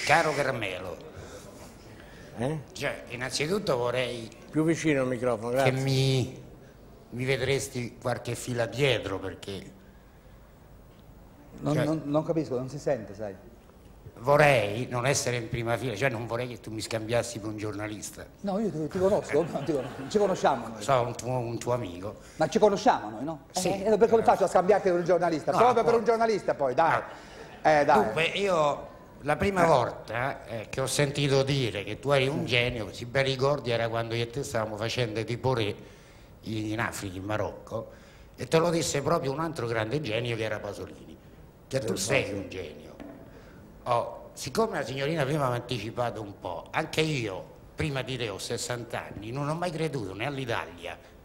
Caro Carmelo, cioè, innanzitutto vorrei... Più vicino al microfono, grazie. Che mi vedresti qualche fila dietro, perché... Non capisco, non si sente, sai. Vorrei non essere in prima fila, cioè non vorrei che tu mi scambiassi per un giornalista. No, io ti conosco, ci conosciamo noi. So, un tuo amico. Ma ci conosciamo noi, no? Sì. Per come faccio a scambiarti per un giornalista? No, Proprio poi... per un giornalista poi, dai. Dai. Dunque, io la prima volta che ho sentito dire che tu eri un genio, se ben ricordi, era quando io e te stavamo facendo tipo re in Africa, in Marocco, e te lo disse proprio un altro grande genio che era Pasolini, che tu sei un genio. Siccome la signorina prima mi ha anticipato un po', anche io, prima di te, ho 60 anni, non ho mai creduto né all'Italia.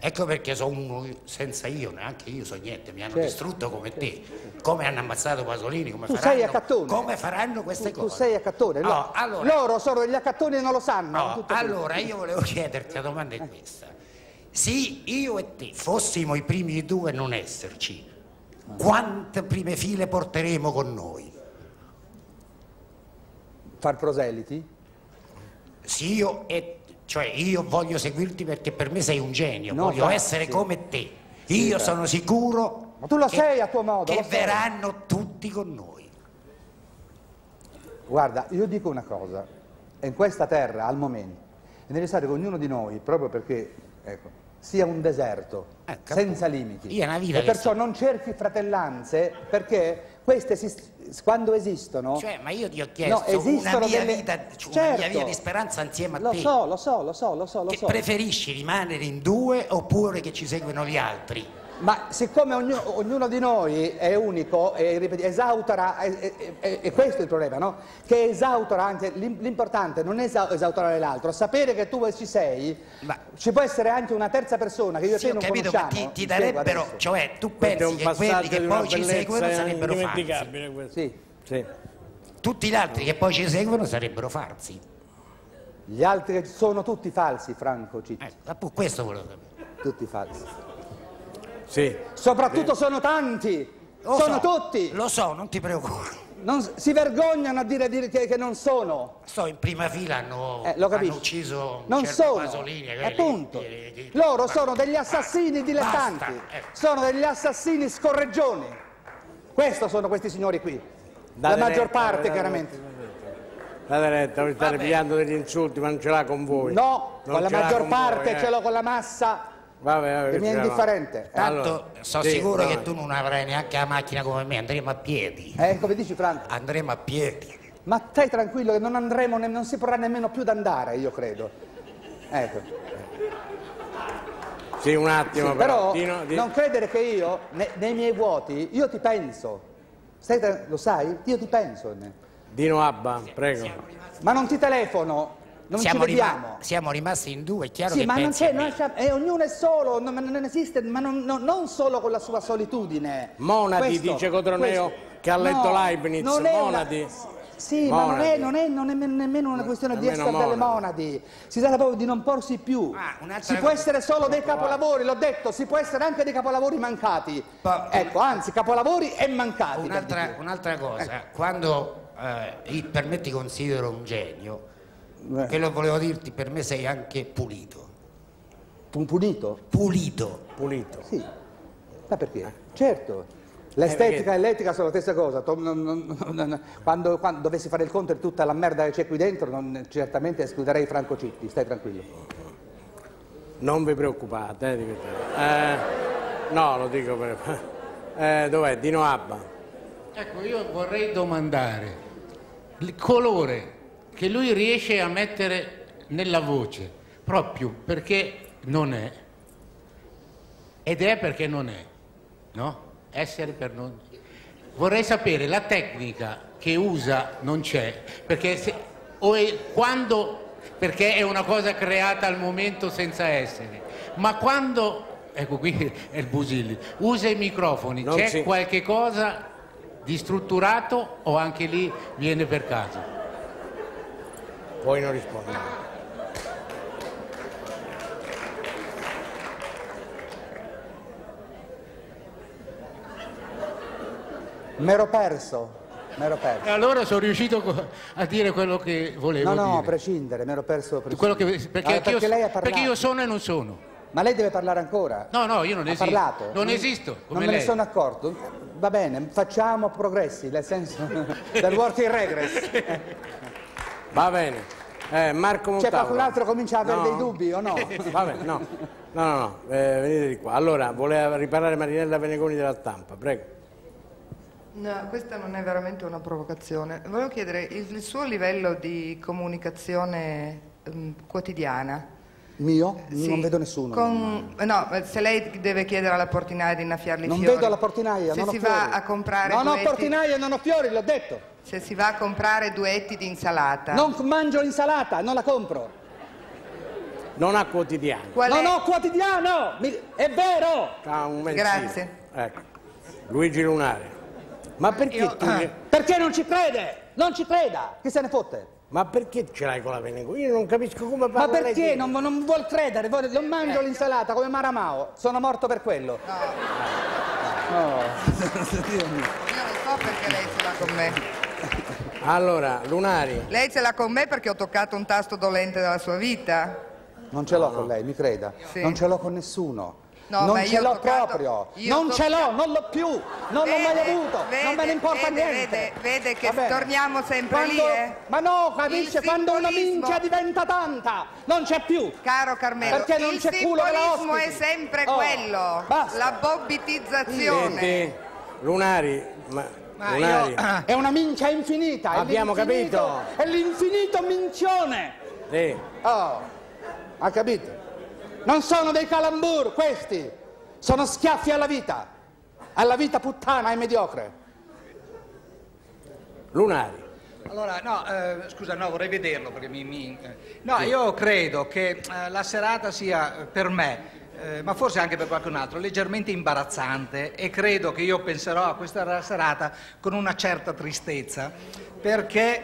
Ecco perché sono uno senza io, neanche io so niente, mi hanno distrutto come te. Come hanno ammazzato Pasolini, come sei accattone. Come faranno queste cose? Tu sei accattone, allora, loro sono degli accattoni e non lo sanno. Allora io volevo chiederti, la domanda è questa. Se io e te fossimo i primi due a non esserci, quante prime file porteremo con noi? Far proseliti? Sì, io voglio seguirti perché per me sei un genio, voglio essere come te. Io sono sicuro. Ma tu lo sei a tuo modo. Che verranno tutti con noi. Guarda, io dico una cosa, in questa terra al momento è necessario che ognuno di noi, proprio perché sia un deserto senza limiti, e perciò non cerchi fratellanze, perché queste quando esistono... Cioè, ma io ti ho chiesto una mia via di speranza insieme a te. Lo so. Che preferisci rimanere in due oppure che ci seguono gli altri? Ma siccome ognuno di noi è unico e esautora, e questo è il problema, no? Che esautora anche, l'importante non è esautorare l'altro, sapere che tu ci sei, ci può essere anche una terza persona che io e te non conosciamo. Ma ti darebbero, cioè tu pensi che quelli che poi ci seguono sarebbero farsi? Sì. Tutti gli altri che poi ci seguono sarebbero farsi. Gli altri sono tutti falsi, Franco Citti. Questo volevo sapere. Tutti falsi. Sì. Soprattutto sono tanti, tutti. Lo so, non ti preoccupare. Si vergognano a dire che non sono. In prima fila hanno ucciso non certo sono. Pasolini. Appunto. Loro sono degli assassini dilettanti. Sono degli assassini scorreggioni. Questo sono questi signori qui. La maggior parte, chiaramente. Date retta, voi state pigliando degli insulti, ma non ce l'ha con voi. No, con la maggior parte ce l'ho con la massa. Vabbè, mi è indifferente. Tanto sono sicuro che tu non avrai neanche la macchina come me, andremo a piedi. Come dici, Franco? Andremo a piedi. Ma stai tranquillo che non andremo, non si potrà nemmeno più andare, io credo. Ecco. Sì, un attimo, però non credere che io, nei miei vuoti, io ti penso. Lo sai? Io ti penso. Dino Abba, prego. Ma non ti telefono. Non ci vediamo. Siamo rimasti in due, è chiaro sì, che ma pensi non c'è, ognuno è solo, non esiste, ma non solo con la sua solitudine. Monadi, dice Cotroneo, che ha letto Leibniz, Monadi. Sì, monadi. Ma non è nemmeno una questione di essere delle monadi, si tratta proprio di non porsi più. Si può essere solo dei capolavori, l'ho detto, si può essere anche dei capolavori mancati. Ecco, anzi, capolavori e mancati. Un'altra cosa, quando per me ti considero un genio, che lo volevo dirti, per me sei anche pulito. Punito? Pulito. Sì. Ma perché? Certo. L'estetica e l'etica sono la stessa cosa. Quando dovessi fare il conto di tutta la merda che c'è qui dentro, certamente escluderei Franco Citti, stai tranquillo. Non vi preoccupate, no, lo dico per... dov'è? Dino Abba. Ecco, io vorrei domandare il colore che lui riesce a mettere nella voce, proprio perché non è, ed è perché non è, no? Essere per non... Vorrei sapere la tecnica che usa, non c'è, perché perché è una cosa creata al momento senza essere, ma quando, ecco qui è il Busilli, usa i microfoni, c'è qualche cosa di strutturato o anche lì viene per caso? Poi non rispondo. M'ero perso m'ero perso. E allora sono riuscito a dire quello che volevo dire. No, a prescindere, m'ero perso. Perché lei ha parlato. perché io sono e non sono. Ma lei deve parlare ancora? No, io non esisto. Ha parlato? Non esisto, come non me lei. ne sono accorto. Va bene, facciamo progressi, nel senso del work in regress. Va bene. Marco Montalvo. C'è qualcun altro che comincia a avere dei dubbi o no? Va bene, no. Venite di qua. Allora, voleva riparare Marinella Venegoni della Stampa, prego. No, questa non è veramente una provocazione. Volevo chiedere il suo livello di comunicazione quotidiana. Mio? Sì, Non vedo nessuno. No, se lei deve chiedere alla portinaia di innaffiarli i Non fiori. vedo la portinaia, se non ho si fiori. va a comprare Non ho duetti, portinaia, non ho fiori, l'ho detto. se si va a comprare duetti di insalata. Non mangio l'insalata, non la compro. Non ha quotidiano. Non ho quotidiano! È vero! Ha un mensile. Grazie. Ecco. Luigi Lunari. Ma perché tu... Perché non ci crede? Non ci creda! Chi se ne fotte? Ma perché ce l'hai con la Venegoni? Io non capisco come Ma parla perché lei. non vuol credere? Non mangio l'insalata come Maramao. Sono morto per quello. Io non so perché lei ce l'ha con me. Allora, Lunari. Lei ce l'ha con me perché ho toccato un tasto dolente della sua vita. Non ce l'ho con lei, mi creda. Sì. Non ce l'ho con nessuno. No, non ma ce io ho l'ho toccato- proprio. io Non ho ce l'ho, toccato- non l'ho più. Non l'ho mai avuto. Non me ne importa niente. Vede che Vabbè. torniamo sempre lì, Ma no, capisce? Il Quando una simbolismo- minchia diventa tanta, non c'è più. Caro Carmelo, Perché non il c'è culo che la simbolismo è ospiti. sempre Oh, quello, basta. la bobbitizzazione. Senti, Lunari. Lunari. È una minchia infinita. è Abbiamo l'infinito- capito. È l'infinito mincione. Sì. Oh, ha capito? Non sono dei calambur questi, sono schiaffi alla vita puttana e mediocre. Lunari. Allora, no, scusa, no, vorrei vederlo perché No, io credo che la serata sia per me, ma forse anche per qualcun altro, leggermente imbarazzante e credo che io penserò a questa serata con una certa tristezza perché,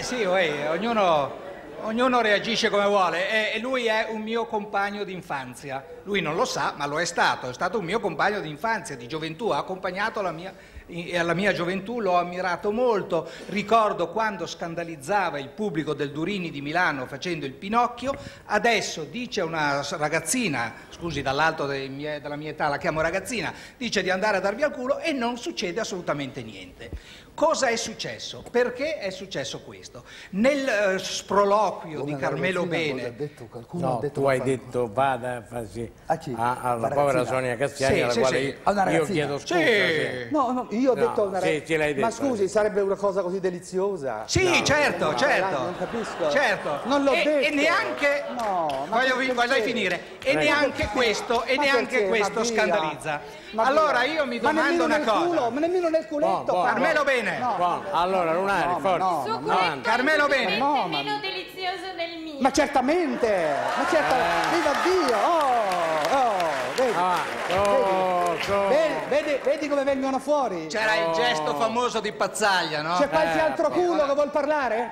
sì, ognuno reagisce come vuole e lui è un mio compagno d'infanzia. Lui non lo sa, ma lo è stato un mio compagno d'infanzia, di gioventù, ha accompagnato alla mia gioventù, l'ho ammirato molto. Ricordo quando scandalizzava il pubblico del Durini di Milano facendo il Pinocchio, adesso dice una ragazzina, scusi dall'alto della mia età la chiamo ragazzina, dice di andare a darvi al culo e non succede assolutamente niente. Cosa è successo? Perché è successo questo? Nel sproloquio di Carmelo Bene... No, tu hai detto vada a farsi alla povera Sonia Castiani, alla quale io chiedo scusa. No, io ho detto una sì, ce l'hai detto. Ma scusi, sarebbe una cosa così deliziosa? Sì, certo. Non capisco. Certo. Non l'ho detto. E neanche... No, ma voglio finire. E neanche questo, scandalizza. Allora io mi domando una cosa. Ma nemmeno nel culetto. Carmelo Bene. Buono. Allora, Lunari, forza. Su Carmelo Bene. meno delizioso del mio. Ma certamente. Viva Dio. Vedi come vengono fuori? C'era il gesto famoso di Pazzaglia, no? C'è qualche altro culo che vuol parlare?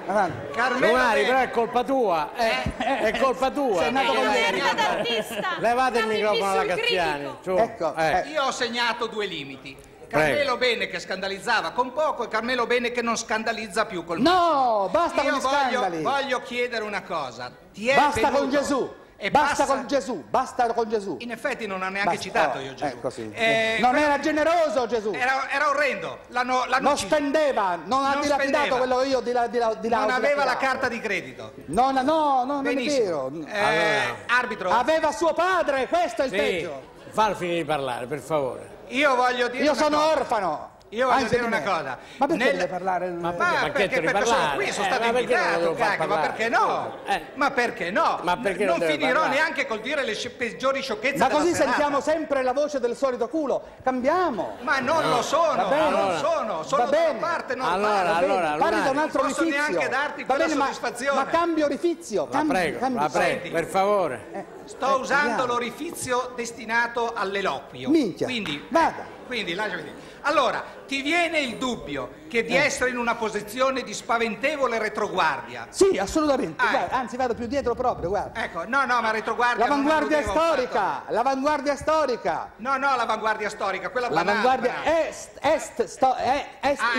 Avanti. Carmelo Lunari, Bene. però è colpa tua. È colpa tua. Sei nato con gli Serve d'artista. Levate il Dammi microfono alla sul Castiani. critico. Su. Ecco, Io ho segnato 2 limiti. Carmelo Bene che scandalizzava con poco e Carmelo Bene che non scandalizza più col No, basta con Io gli scandali. voglio chiedere una cosa. Basta con Gesù. E Basta passa- con Gesù. Basta con Gesù. In effetti non ha neanche Basta. citato io Gesù. Così. Non era generoso Gesù. Era orrendo. L'hanno Non ucciso. spendeva, non ha Non dilapidato spendeva. quello che io Non aveva la carta di credito. No, non è Benissimo. vero. Arbitro, Aveva suo padre, questo è il Sì, peggio. fallo finire di parlare, per favore. io voglio dire Io una sono cosa. orfano. Io voglio Anche dire di una me. cosa. Ma perché Nel- deve parlare? Ma perché perché sono parlare? qui, sono stato Ma perché non invitato, devo far cacchio, ma parlare? perché no? Ma perché no? Ma perché non non deve finirò parlare? neanche col dire le peggiori sciocchezze Ma della così serata. sentiamo sempre la voce del solito culo. Cambiamo. Ma non lo sono, Va bene. non sono Va da bene. una parte normale. Allora, Parli da un Lunari. altro Posso orifizio. neanche darti Va quella bene, soddisfazione. ma cambio orifizio. La prego, cambi. per favore. Sto usando l'orifizio destinato all'eloquio. Minchia, Quindi lasciami dire. Allora, ti viene il dubbio che di essere in una posizione di spaventevole retroguardia? Sì, assolutamente. Guarda, anzi, vado più dietro proprio, guarda. Ecco, no, ma retroguardia... L'avanguardia storica, l'avanguardia storica. No, l'avanguardia storica, quella banale. L'avanguardia est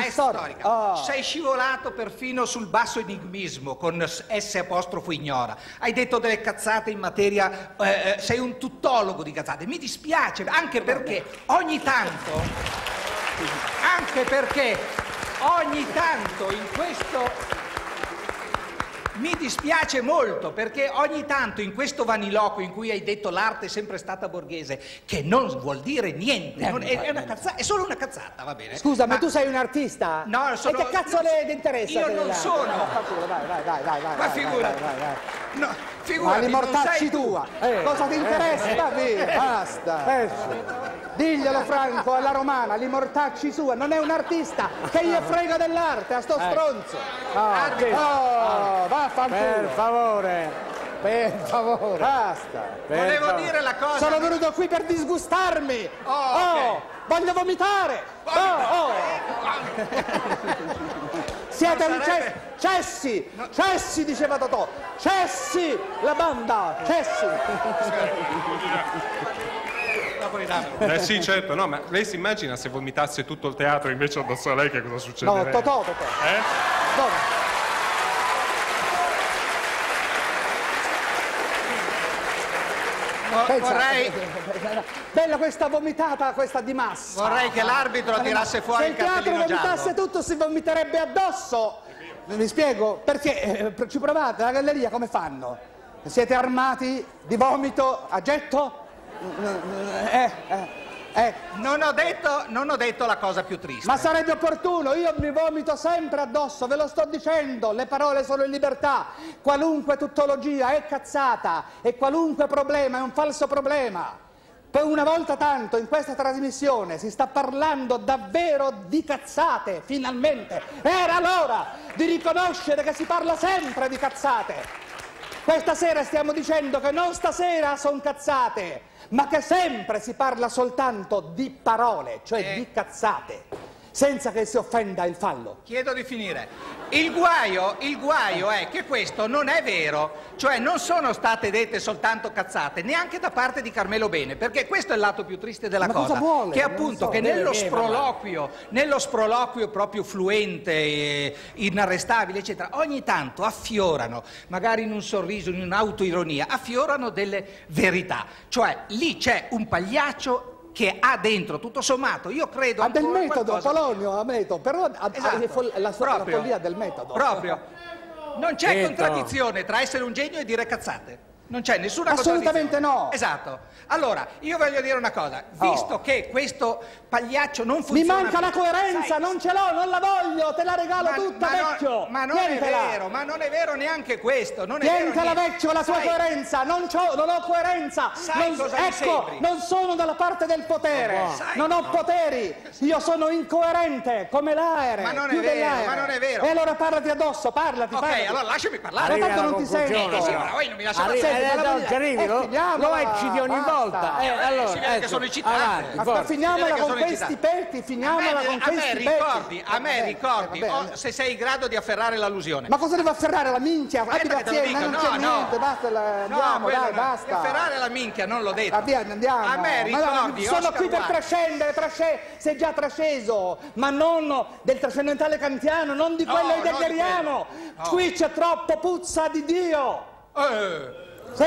storica. Oh. Sei scivolato perfino sul basso enigmismo con S apostrofo ignora. Hai detto delle cazzate in materia, sei un tuttologo di cazzate. Mi dispiace, anche perché ogni tanto in questo... Mi dispiace molto, perché ogni tanto in questo vaniloquio in cui hai detto l'arte è sempre stata borghese, che non vuol dire niente, è una cazzata, è solo una cazzata, va bene? Scusa, ma tu sei un artista? No, sono... E che cazzo le interessa? Io non sono... Vai. Ma figurati. No, figurati, ma li mortacci tua. Cosa ti interessa? Basta. Diglielo Franco, alla romana, li mortacci sua, non è un artista, che gli frega dell'arte, a sto stronzo. Per favore. Basta. Volevo dire la cosa... Sono venuto qui per disgustarmi. Okay. Voglio vomitare. Siete cessi, diceva Totò. Cessi, la banda, cessi. Sì, certo, no, ma lei si immagina se vomitasse tutto il teatro invece addosso a lei, che cosa succederebbe? No, Totò. Dove? Bella questa vomitata, questa di massa. Vorrei che l'arbitro tirasse fuori il cartellino giallo. Se il teatro vomitasse tutto si vomiterebbe addosso. Mi spiego? Perché ci provate, la galleria come fanno? Siete armati di vomito a getto? Non ho detto la cosa più triste. Ma sarebbe opportuno, io mi vomito sempre addosso, ve lo sto dicendo, le parole sono in libertà, qualunque tuttologia è cazzata e qualunque problema è un falso problema. Per una volta tanto in questa trasmissione si sta parlando davvero di cazzate, finalmente. Era l'ora di riconoscere che si parla sempre di cazzate. Questa sera stiamo dicendo che non stasera sono cazzate, ma che sempre si parla soltanto di parole, cioè di cazzate, senza che si offenda il fallo. Chiedo di finire. Il guaio è che questo non è vero, cioè non sono state dette soltanto cazzate, neanche da parte di Carmelo Bene, perché questo è il lato più triste della cosa, vuole? che appunto che nello sproloquio proprio fluente, inarrestabile, eccetera, ogni tanto affiorano, magari in un sorriso, in un'autoironia, affiorano delle verità, cioè lì c'è un pagliaccio che ha dentro, tutto sommato, io credo... Ha del metodo, qualcosa... Polonio, ammetto, però esatto. la follia del metodo. Proprio. Non c'è contraddizione tra essere un genio e dire cazzate. Non c'è nessuna assolutamente no. Esatto. Allora, io voglio dire una cosa, visto che questo pagliaccio non funziona... Mi manca la coerenza, non ce l'ho, non la voglio, te la regalo tutta, vecchio. Ma non è vero neanche questo, non è vero. Tientela, vecchio, la tua coerenza, non ho coerenza. Non sono dalla parte del potere, non ho poteri, io sono incoerente, come l'aereo. Ma non è vero. E allora parlati addosso, parlati. Ok, allora lasciami parlare. Ma tanto non ti sento. Sì, ma voi non mi lasciate lo ecciti ogni volta. Allora, si vede che sono eccitante. Ma finiamola con questi petti, finiamola con questi petti. A me ricordi, se sei in grado di afferrare l'allusione. Ma cosa devo afferrare? La minchia? Abbi pazienza, non c'è niente, basta, andiamo, dai, basta. Afferrare la minchia, non l'ho detto. Andiamo. A me ricordi, sono qui per trascendere, sei già trasceso, ma non del trascendentale kantiano, non di quello heideggeriano. Qui c'è troppo puzza di Dio. Sì.